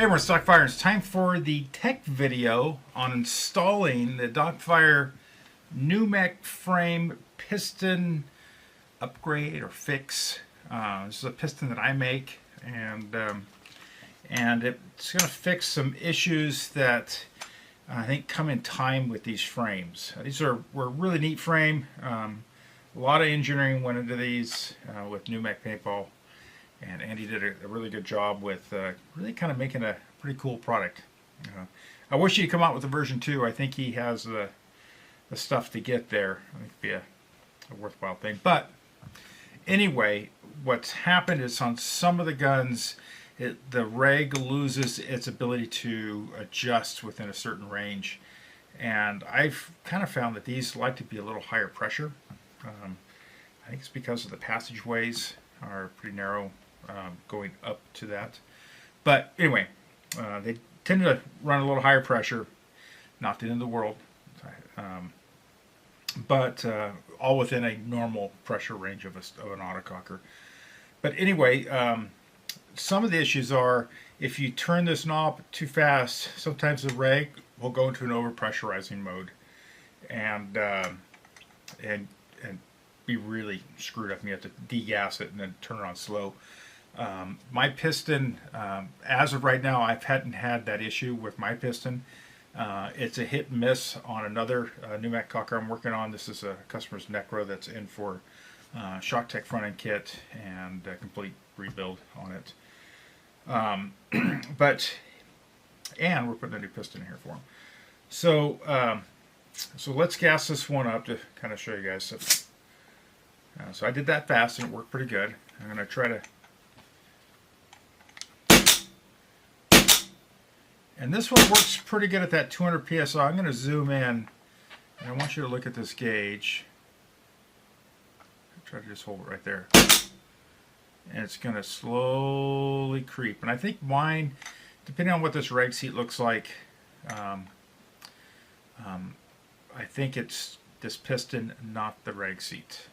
Hey, we're Docfire. It's time for the tech video on installing the Docfire Nummech frame piston upgrade or fix. This is a piston that I make, and it's going to fix some issues that I think come in time with these frames. These were a really neat frame. A lot of engineering went into these with Nummech Paintball. And Andy did a really good job with really kind of making a pretty cool product. I wish he'd come out with a version 2. I think he has the stuff to get there. I think it'd be a worthwhile thing. But anyway, what's happened is on some of the guns, the reg loses its ability to adjust within a certain range. And I've kind of found that these like to be a little higher pressure. I think it's because of the passageways are pretty narrow. Going up to that, but anyway, they tend to run a little higher pressure, not the end of the world, but all within a normal pressure range of an autococker. But anyway, some of the issues are if you turn this knob too fast, sometimes the reg will go into an overpressurizing mode and be really screwed up, and you have to degas it and then turn it on slow. My piston, as of right now, I hadn't had that issue with my piston. It's a hit and miss on another Nummech cocker I'm working on. This is a customer's Necro that's in for Shock Tech front end kit and a complete rebuild on it. And we're putting a new piston in here for him. So, so let's gas this one up to kind of show you guys. So I did that fast and it worked pretty good. I'm going to try to. And this one works pretty good at that 200 psi. I'm going to zoom in, and I want you to look at this gauge. I'll try to just hold it right there. And it's going to slowly creep. And I think mine, depending on what this reg seat looks like, I think it's this piston, not the reg seat.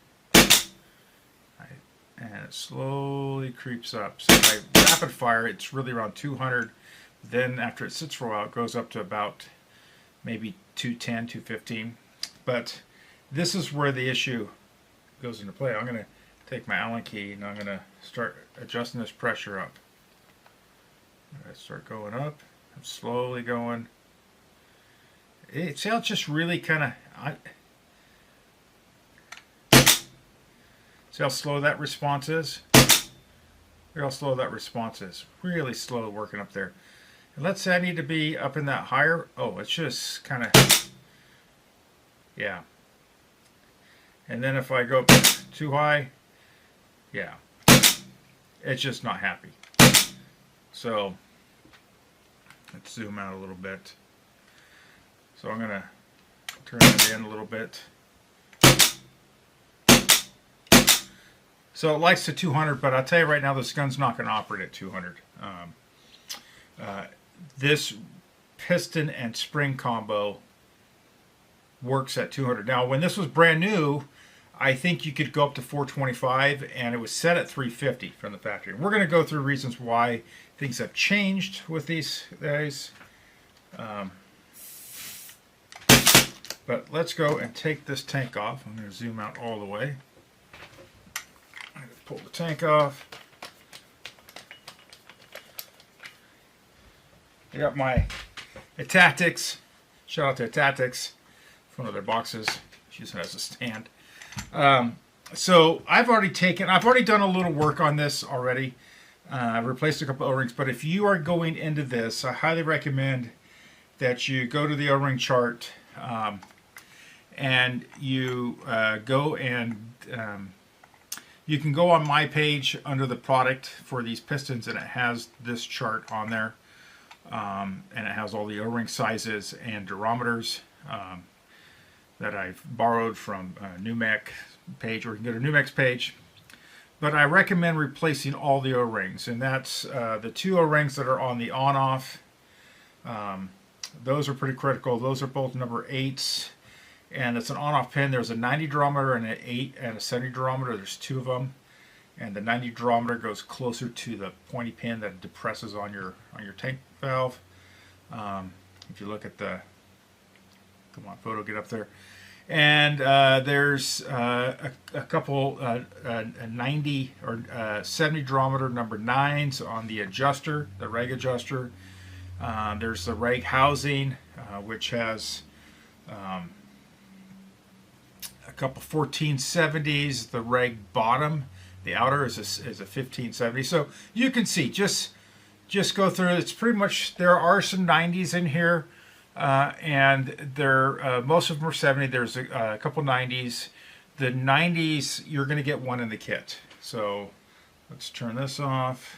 And it slowly creeps up. So by rapid fire, it's really around 200. Then after it sits for a while, it goes up to about maybe 210, 215. But this is where the issue goes into play. I'm going to take my Allen key and I'm going to start adjusting this pressure up. I start going up. I'm slowly going. See how it's just really kind of... See how slow that response is? Look how slow that response is. Really slow working up there. And let's say I need to be up in that higher. Oh, it's just kind of, yeah. And then if I go too high, yeah, it's just not happy. So let's zoom out a little bit. So I'm going to turn it in a little bit. So it likes the 200, but I'll tell you right now, this gun's not going to operate at 200. This piston and spring combo works at 200. Now, when this was brand new, I think you could go up to 425, and it was set at 350 from the factory. We're going to go through reasons why things have changed with these guys. But let's go and take this tank off. I'm going to zoom out all the way. Pull the tank off. I got my Tactics. Shout out to Tactics. It's one of their boxes. She uses it as a stand. So I've already done a little work on this already. I've replaced a couple O-rings, but if you are going into this, I highly recommend that you go to the O-ring chart and you go and you can go on my page under the product for these pistons, and it has this chart on there. And it has all the O-ring sizes and durometers that I've borrowed from Nummech page, or you can go to Nummech's page. But I recommend replacing all the O-rings, and that's the 2 O-rings that are on the on-off. Those are pretty critical. Those are both number 8s, and it's an on-off pin. There's a 90 durometer and an 8 and a 70 durometer. There's 2 of them. and the 90 hydrometer goes closer to the pointy pin that depresses on your tank valve. If you look at the, come on, photo, get up there. And there's a couple 90 or 70 hydrometer number 9s on the adjuster, the reg adjuster. There's the reg housing, which has a couple 1470s. The reg bottom, the outer is a 1570. So you can see, just go through it. It's pretty much, there are some 90s in here. And they're most of them are 70. There's a couple 90s. The 90s, you're going to get one in the kit. So let's turn this off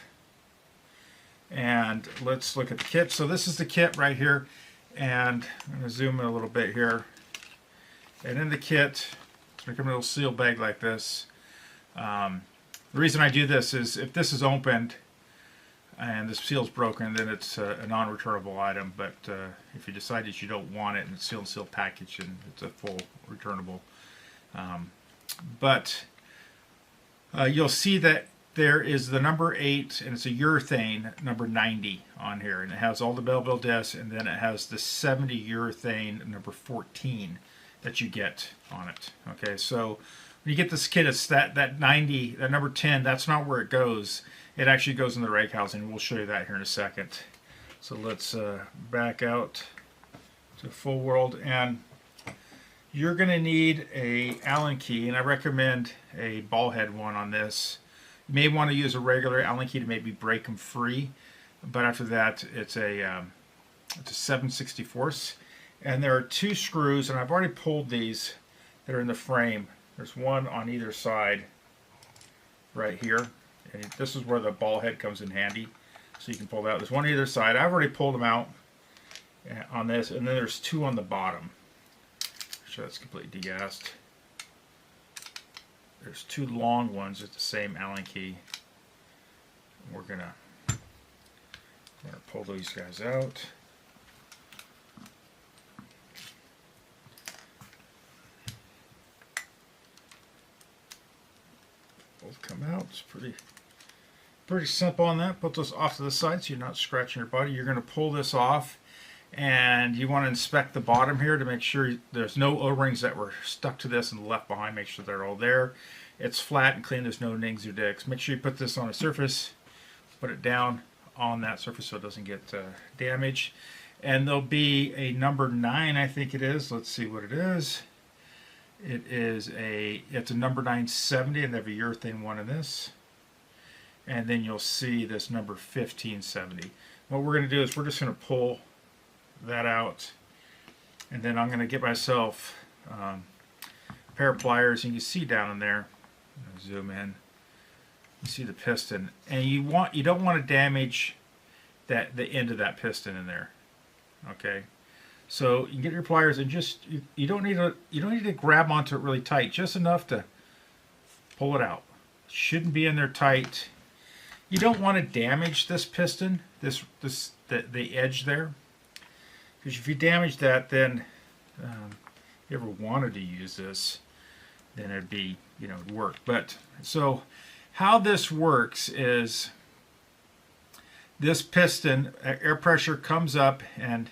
and let's look at the kit. So this is the kit right here, and I'm going to zoom in a little bit here. And in the kit, it's going to come in a little seal bag like this. The reason I do this is if this is opened and the seal's broken, then it's a non-returnable item. But if you decide that you don't want it and it's sealed package, and it's a full returnable. You'll see that there is the number 8, and it's a urethane number 90 on here, and it has all the Belleville discs, and then it has the 70 urethane number 14 that you get on it. Okay, so when you get this kit, it's that 90, that number 10. That's not where it goes. It actually goes in the reg housing. We'll show you that here in a second. So let's back out to full world, and you're going to need a Allen key, and I recommend a ball head one on this. You may want to use a regular Allen key to maybe break them free, but after that, it's a 7/64, and there are 2 screws, and I've already pulled these that are in the frame. There's one on either side right here. And this is where the ball head comes in handy, so you can pull that out. There's one on either side. I've already pulled them out on this, and then there's 2 on the bottom. So that's completely degassed. There's 2 long ones with the same Allen key. We're gonna pull these guys out. Both come out. It's pretty simple on that. Put those off to the side so you're not scratching your body. You're going to pull this off, and you want to inspect the bottom here to make sure there's no O-rings that were stuck to this and left behind. Make sure they're all there. It's flat and clean. There's no nings or dicks. Make sure you put this on a surface. Put it down on that surface so it doesn't get damaged. And there'll be a number 9, I think it is. Let's see what it is. It's a number 970, and they have a urethane one in this. And then you'll see this number 1570. What we're going to do is we're just going to pull that out, and then I'm going to get myself a pair of pliers, and you see down in there, I'm going to zoom in, you see the piston, and you don't want to damage the end of that piston in there. Okay, so you can get your pliers, and just you don't need to grab onto it really tight, just enough to pull it out. Shouldn't be in there tight. You don't want to damage this piston, the edge there, because if you damage that, then if you ever wanted to use this, then it'd be, it'd work. But so how this works is this piston, air pressure comes up and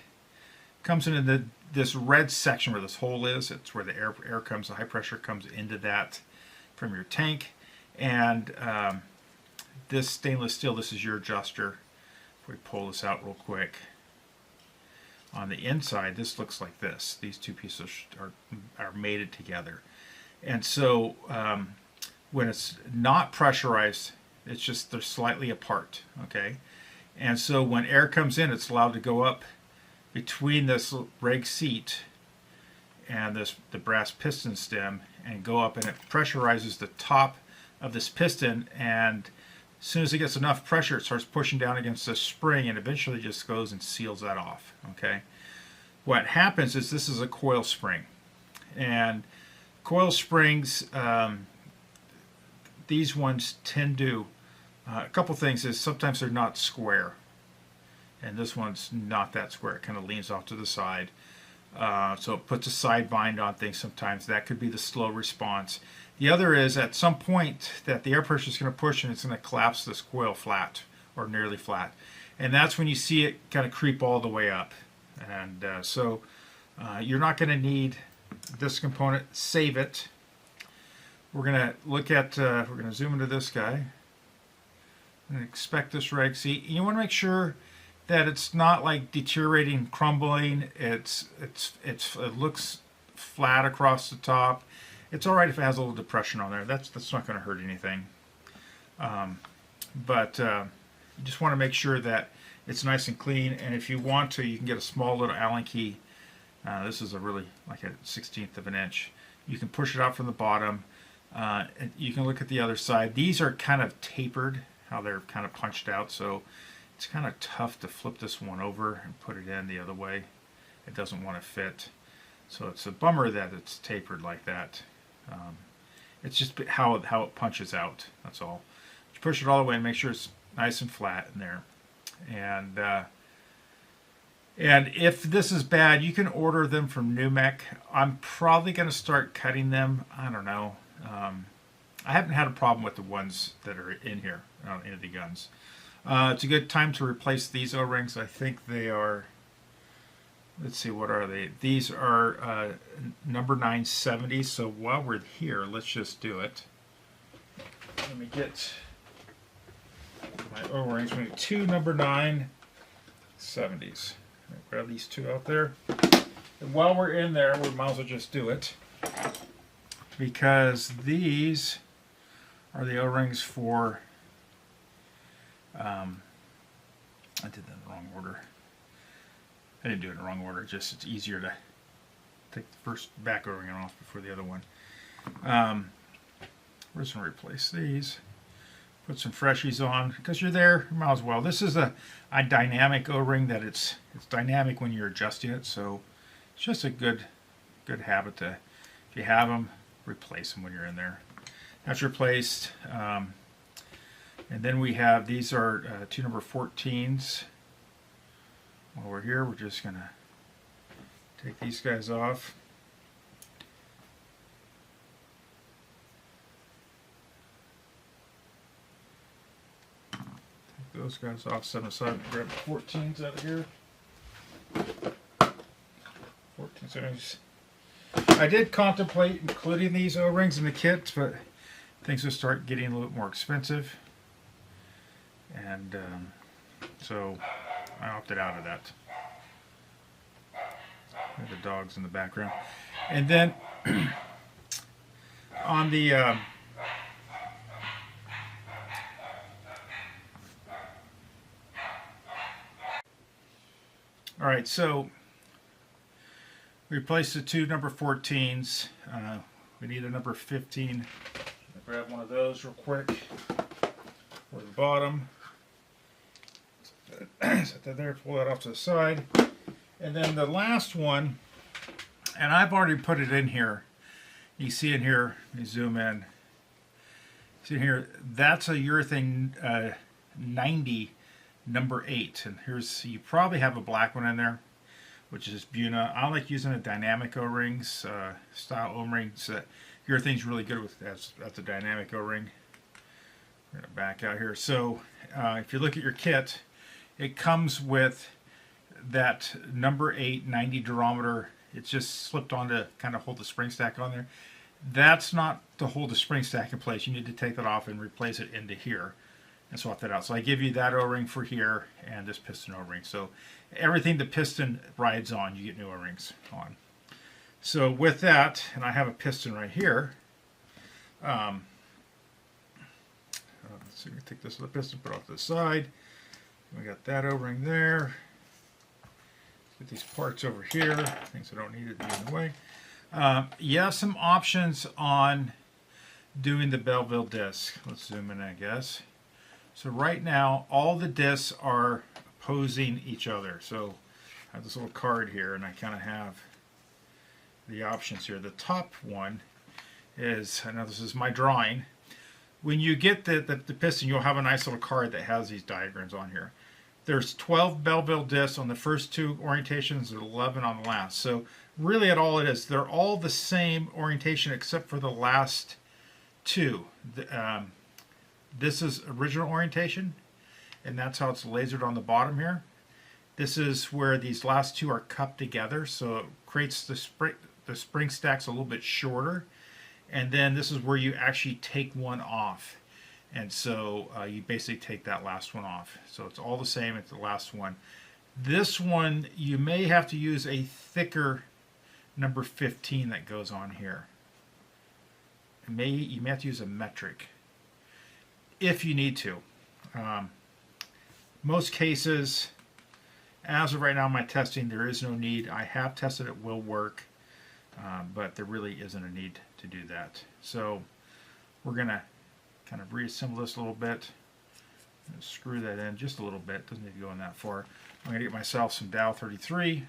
comes into this red section where this hole is. It's where the air comes, the high pressure comes into that from your tank, and this stainless steel, this is your adjuster. If we pull this out real quick, on the inside, this looks like this. These 2 pieces are mated together. And so when it's not pressurized, it's just they're slightly apart, okay? And so when air comes in, it's allowed to go up between this reg seat and the brass piston stem and go up, and it pressurizes the top of this piston, and as soon as it gets enough pressure, it starts pushing down against the spring, and eventually just goes and seals that off. Okay. What happens is this is a coil spring, and coil springs, these ones tend to a couple things is sometimes they're not square, and this one's not that square. It kind of leans off to the side. So it puts a side bind on things sometimes. That could be the slow response. The other is at some point that the air pressure is going to push and it's going to collapse this coil flat or nearly flat. And that's when you see it kind of creep all the way up. And so you're not going to need this component. Save it. We're going to look at, we're going to zoom into this guy. And inspect this reg. See, you want to make sure that it's not like deteriorating, crumbling. It looks flat across the top. It's all right if it has a little depression on there. That's not going to hurt anything. But you just want to make sure that it's nice and clean. And if you want to, you can get a small little Allen key. This is a really like a 1/16 of an inch. You can push it out from the bottom. And you can look at the other side. These are kind of tapered, how they're kind of punched out. So it's kind of tough to flip this one over and put it in the other way. It doesn't want to fit. So it's a bummer that it's tapered like that. It's just how it punches out. That's all. You push it all the way and make sure it's nice and flat in there. And if this is bad, you can order them from Nummech. I'm probably going to start cutting them. I don't know. I haven't had a problem with the ones that are in here, in the guns. It's a good time to replace these O-rings. I think they are, let's see, what are they? These are number 970. So while we're here, let's just do it. Let me get my O-rings. We need two number 970s. Grab these two out there. And while we're in there, we might as well just do it, because these are the O-rings for, I did that in the wrong order. I didn't do it in the wrong order, just it's easier to take the first back O-ring off before the other one. We're just going to replace these. Put some freshies on, because you're there, you might as well. This is a dynamic O-ring that it's dynamic when you're adjusting it, so it's just a good habit to, if you have them, replace them when you're in there. That's replaced. And then we have, these are two number 14s. While we're here, we're just going to take these guys off. Take those guys off, set them aside, and grab the 14s out of here. 14s. I did contemplate including these O-rings in the kit, but things will start getting a little bit more expensive. And so I opted out of that. The dogs in the background. And then on the all right, so replace the two number 14s. We need a number 15. I'll grab one of those real quick for the bottom. Set that there, pull that off to the side. And then the last one, and I've already put it in here. You see in here, let me zoom in. See here, that's a urethane 90 number 8. And here's, you probably have a black one in there, which is Buna. I like using the dynamic O-rings, style O-rings. Urethane's really good with that's a dynamic O-ring. We're gonna back out here. So if you look at your kit, it comes with that number 8 90 durometer. It's just slipped on to kind of hold the spring stack on there. That's not to hold the spring stack in place. You need to take that off and replace it into here and swap that out. So I give you that O-ring for here and this piston O-ring. So everything the piston rides on, you get new O-rings on. So with that, and I have a piston right here. Let's see, we take this little piston, put it off to the side. We got that O-ring there. Get these parts over here, things I don't need to be in the way. You have some options on doing the Belleville disc. Let's zoom in, I guess. So right now, all the discs are opposing each other. So I have this little card here, and I kind of have the options here. The top one is, I know this is my drawing. When you get the piston, you'll have a nice little card that has these diagrams on here. There's 12 Belleville discs on the first two orientations and 11 on the last. So really at all it is. They're all the same orientation except for the last two. This is original orientation, and that's how it's lasered on the bottom here. This is where these last two are cupped together, so it creates the spring stacks a little bit shorter. And then this is where you actually take one off. And so you basically take that last one off. So it's all the same, it's the last one. This one, you may have to use a thicker number 15 that goes on here. You may have to use a metric if you need to. Most cases, as of right now in my testing, there is no need. I have tested it will work, but there really isn't a need to do that. So we're going to kind of reassemble this a little bit. Screw that in just a little bit. Doesn't need to go in that far. I'm going to get myself some Dow 33,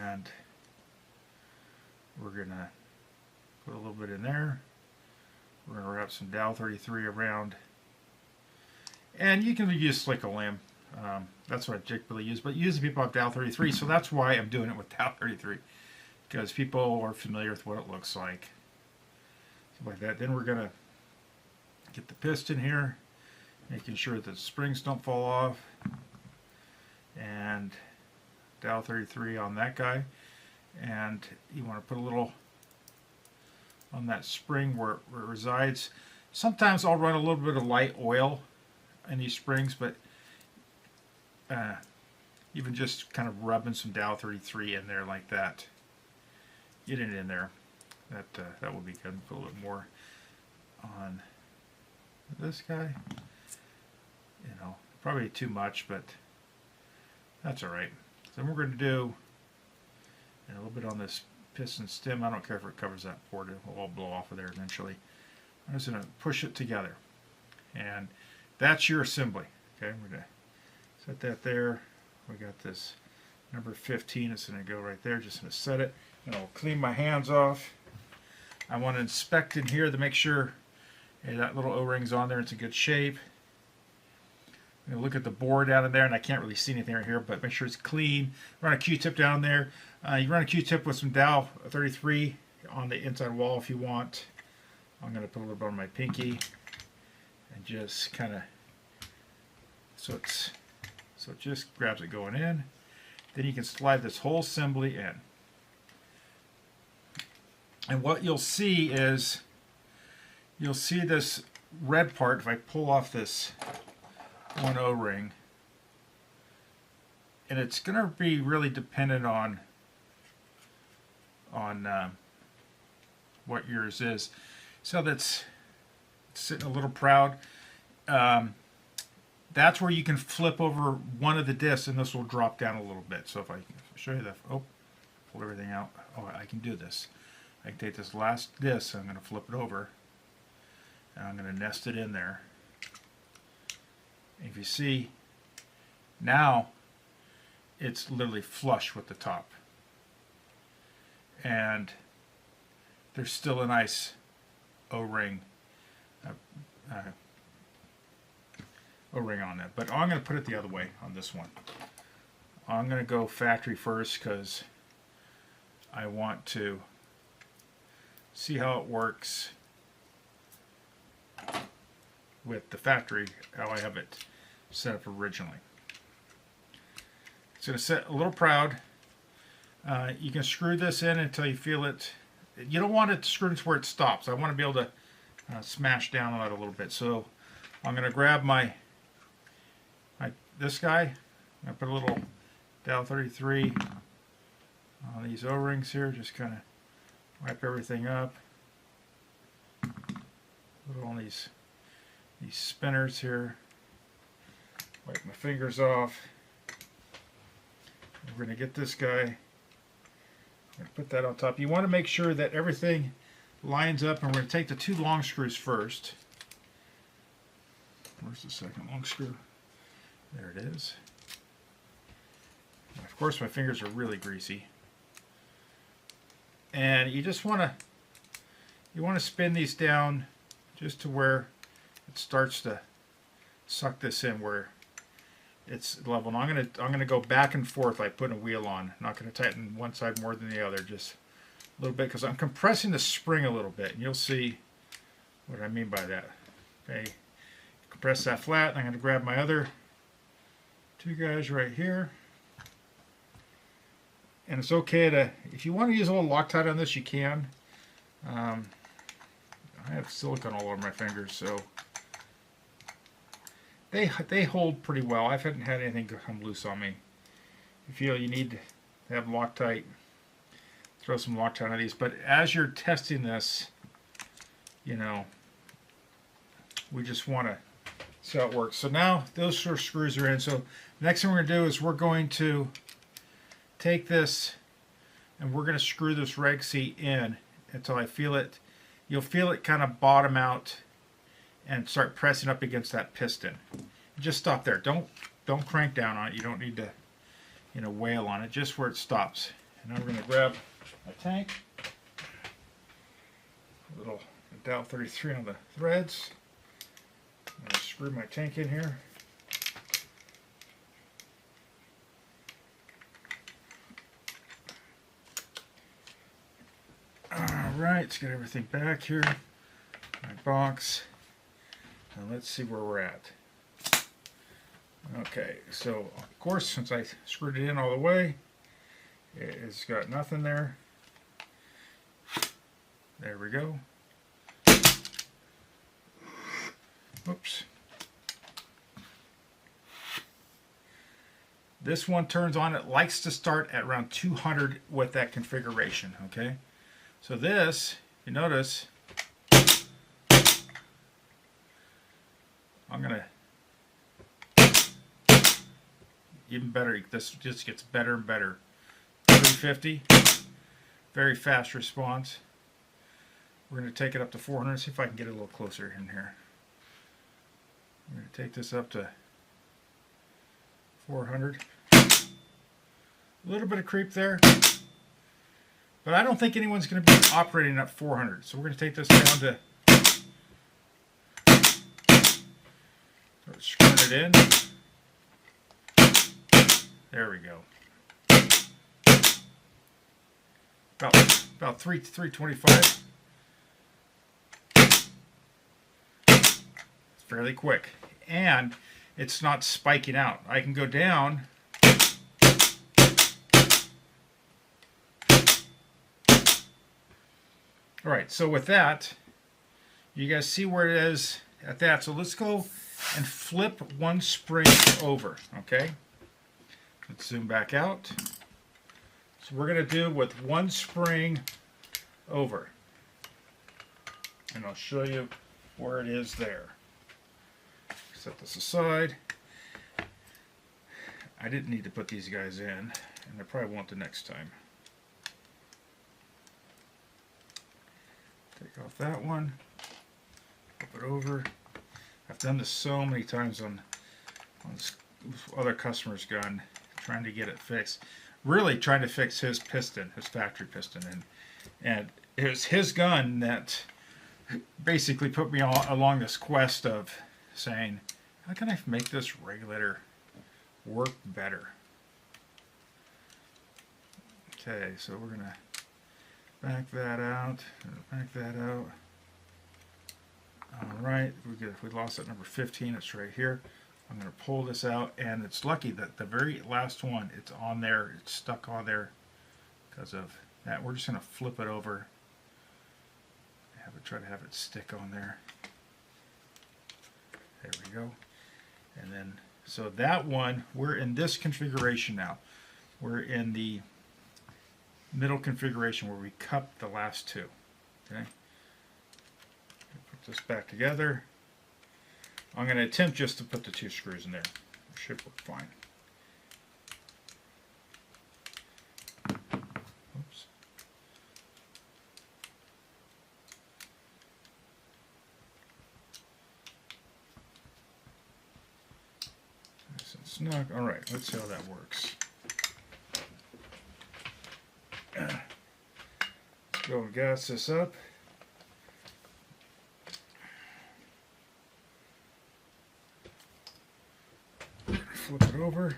and we're going to put a little bit in there. We're going to wrap some Dow 33 around, and you can use like a limb. That's what I typically use, but usually people have Dow 33, so that's why I'm doing it with Dow 33, because people are familiar with what it looks like. So like that. Then we're going to get the piston here, making sure that the springs don't fall off, and Dow 33 on that guy. And you want to put a little on that spring where it resides. Sometimes I'll run a little bit of light oil in these springs, but even just kind of rubbing some Dow 33 in there like that, get it in there. That would be good. Put a little bit more on this guy. You know, probably too much, but that's all right. So then we're going to do a little bit on this piston stem. I don't care if it covers that port; it will all blow off of there eventually. I'm just going to push it together, and that's your assembly. Okay, we're going to set that there. We got this number 15. It's going to go right there. Just going to set it, and I'll clean my hands off. I want to inspect in here to make sure that little O-ring's on there. It's in good shape. I'm going to look at the board down in there, and I can't really see anything right here, but make sure it's clean. Run a Q-tip down there. You run a Q-tip with some Dow 33 on the inside wall if you want. I'm going to put a little bit on my pinky and just kind of so it just grabs it going in. Then you can slide this whole assembly in. And what you'll see is you'll see this red part. If I pull off this one O-ring, and it's going to be really dependent on what yours is. So that's sitting a little proud. That's where you can flip over one of the discs, and this will drop down a little bit. So if I show you that, pull everything out. Oh, I can do this. I can take this last disc, I'm going to flip it over, and I'm going to nest it in there. If you see, now it's literally flush with the top. And there's still a nice O-ring on it. But I'm going to put it the other way on this one. I'm going to go factory first because I want to see how it works with the factory, how I have it set up originally. It's going to set a little proud. You can screw this in until you feel it. You don't want it to screw to where it stops. I want to be able to smash down on it a little bit. So I'm going to grab this guy. I'm going to put a little Dow 33 on these O-rings here. Just kind of wipe everything up. Put on these spinners here. Wipe my fingers off. We're going to get this guy. I'm going to put that on top. You want to make sure that everything lines up, and we're going to take the two long screws first. Where's the second long screw? There it is. And of course, my fingers are really greasy. And you just want to spin these down just to where it starts to suck this in, where it's level. And I'm gonna go back and forth like putting a wheel on. I'm not gonna tighten one side more than the other, just a little bit, because I'm compressing the spring a little bit, and you'll see what I mean by that. Okay, compress that flat, and I'm gonna grab my other two guys right here. And it's okay to, if you want to use a little Loctite on this, you can. I have silicone all over my fingers, so they hold pretty well. I haven't had anything come loose on me. If you feel you need to have Loctite, throw some Loctite on these. But as you're testing this, you know, we just want to see how it works. So now those sort of screws are in. So next thing we're going to do is we're going to take this and we're going to screw this reg seat in until I feel it. You'll feel it kind of bottom out and start pressing up against that piston. Just stop there. Don't crank down on it. You don't need to, you know, wail on it. Just where it stops. And now we're going to grab a tank. A little Dow 33 on the threads. I'm going to screw my tank in here. Alright, let's get everything back here. My box. Now let's see where we're at. Okay, so of course, since I screwed it in all the way, it's got nothing there. There we go. Oops. This one turns on. It likes to start at around 200 with that configuration, okay? So this, you notice, I'm going to, even better, this just gets better and better. 350, very fast response. We're going to take it up to 400, see if I can get it a little closer in here. I'm going to take this up to 400. A little bit of creep there. But I don't think anyone's going to be operating at 400. So we're going to take this down to, start screwing it in. There we go. About 325. It's fairly quick. And it's not spiking out. I can go down. Alright, so with that, you guys see where it is at that. So let's go and flip one spring over, okay? Let's zoom back out. So we're going to do with one spring over. And I'll show you where it is there. Set this aside. I didn't need to put these guys in, and I probably won't the next time. Take off that one, flip it over. I've done this so many times on this other customer's gun, trying to get it fixed. Really trying to fix his piston, his factory piston, and it was his gun that basically put me along this quest of saying, how can I make this regulator work better? Okay, so we're gonna back that out, back that out. Alright, we lost that number 15, it's right here. I'm going to pull this out, and it's lucky that the very last one, it's on there, it's stuck on there because of that. We're just going to flip it over, try to have it stick on there. There we go. And then, so that one, we're in this configuration now. We're in the middle configuration where we cup the last two. Okay. Put this back together. I'm going to attempt just to put the two screws in there. It should work fine. Oops. Nice and snug. All right, let's see how that works. Let's go and gas this up. flip it over.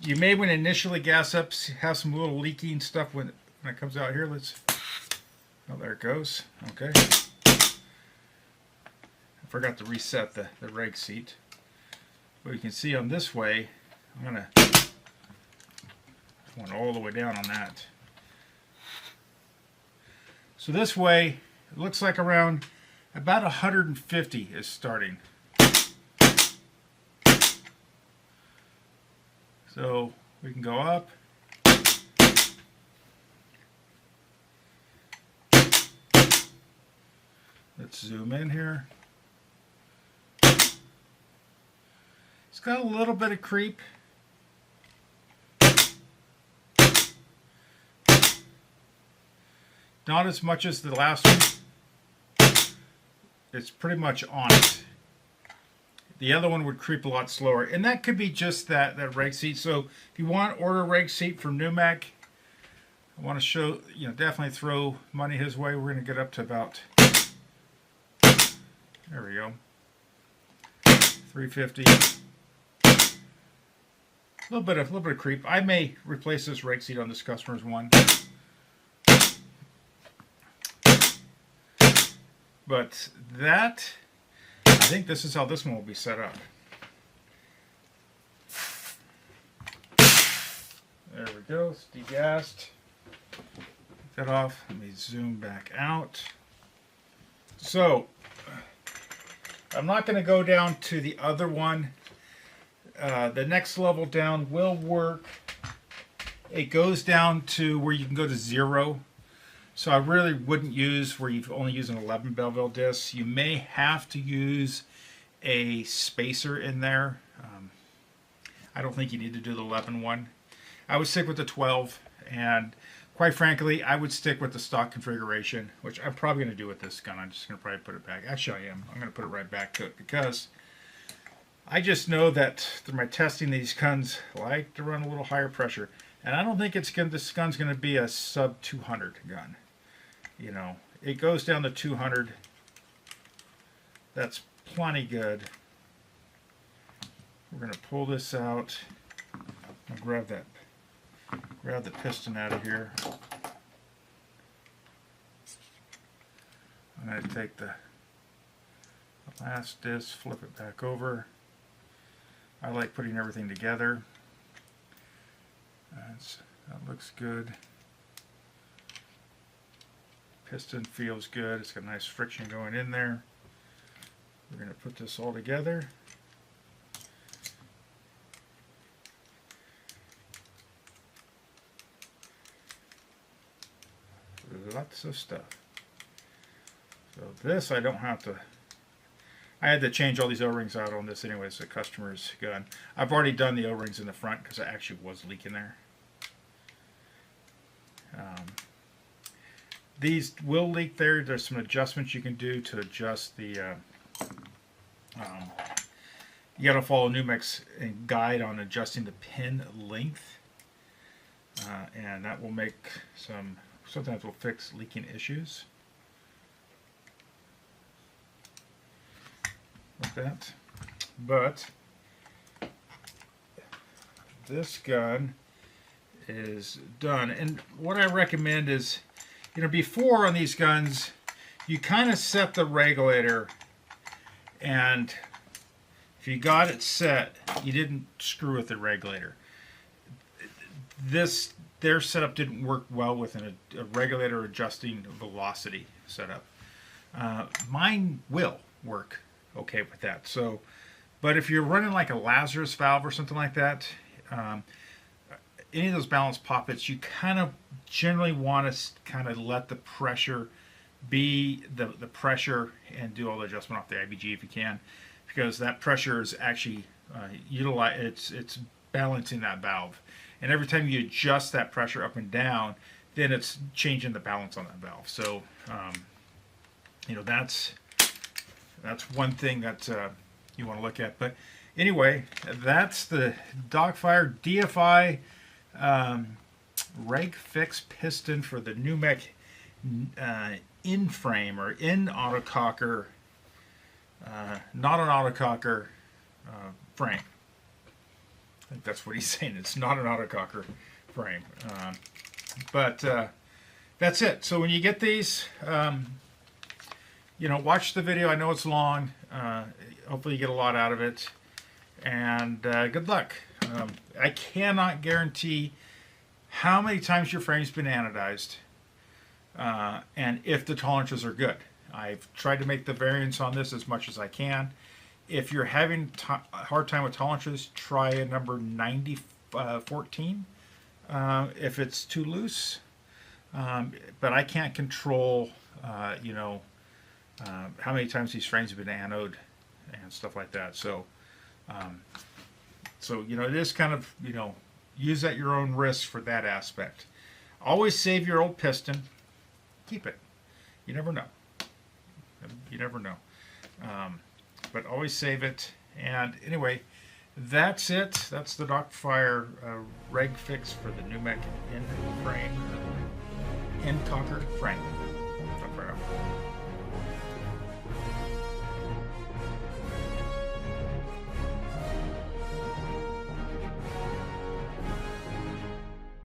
You may, when initially gas up, have some little leaking stuff when it comes out here. Let's. Oh, there it goes. Okay. I forgot to reset the reg seat. But you can see on this way, I'm gonna went all the way down on that. So this way, it looks like around about 150 is starting. So we can go up. Let's zoom in here. It's got a little bit of creep. Not as much as the last one. It's pretty much on it. The other one would creep a lot slower. And that could be just that reg seat. So if you want to order a reg seat from Nummech, I want to show, definitely throw money his way. We're going to get up to about, there we go, $350. A little bit of creep. I may replace this reg seat on this customer's one. But that, I think this is how this one will be set up. There we go, it's degassed. Take that off, let me zoom back out. So, I'm not going to go down to the other one. The next level down will work. It goes down to where you can go to 0. So I really wouldn't use where you've only used an 11 Belleville disc. You may have to use a spacer in there. I don't think you need to do the 11 one. I would stick with the 12, and quite frankly, I would stick with the stock configuration, which I'm probably going to do with this gun. I'm just going to probably put it back. Actually, I am. I'm going to put it right back to it because I just know that through my testing, these guns like to run a little higher pressure. And I don't think this gun's going to be a sub 200 gun. It goes down to 200. That's plenty good. We're going to pull this out. I'll grab the piston out of here. I'm going to take the last disc, flip it back over. I like putting everything together. That looks good. Piston feels good. It's got nice friction going in there. We're going to put this all together. Lots of stuff. So this I don't have to. I had to change all these O-rings out on this anyway. It's a customer's gun. I've already done the O-rings in the front because it actually was leaking there. These will leak there. There's some adjustments you can do to adjust the. You got to follow Nummech's guide on adjusting the pin length, and that will make sometimes will fix leaking issues. Like that. But this gun is done, and what I recommend is, before on these guns, you kind of set the regulator, and if you got it set, you didn't screw with the regulator. Their setup didn't work well with a regulator adjusting velocity setup. Mine will work okay with that. So, but if you're running like a Lazarus valve or something like that, any of those balance poppets, you kind of generally want to kind of let the pressure be the pressure and do all the adjustment off the IBG if you can, because that pressure is actually it's balancing that valve, and every time you adjust that pressure up and down, then it's changing the balance on that valve. So that's one thing that you want to look at. But anyway, that's the Docfire DFI Reg Fix piston for the Nummech in-frame or in-autococker, not an autococker frame. I think that's what he's saying. It's not an autococker frame. But that's it. So when you get these, you know, watch the video. I know it's long. Hopefully you get a lot out of it. And good luck. I cannot guarantee how many times your frame's been anodized and if the tolerances are good. I've tried to make the variance on this as much as I can. If you're having a hard time with tolerances, try a number 9014 if it's too loose. But I can't control, you know, how many times these frames have been anode and stuff like that. So, you know, it is kind of, you know, use at your own risk for that aspect. Always save your old piston. Keep it. You never know. You never know. But always save it. And anyway, that's it. That's the Docfire Reg Fix for the Nummech N-Autococker frame.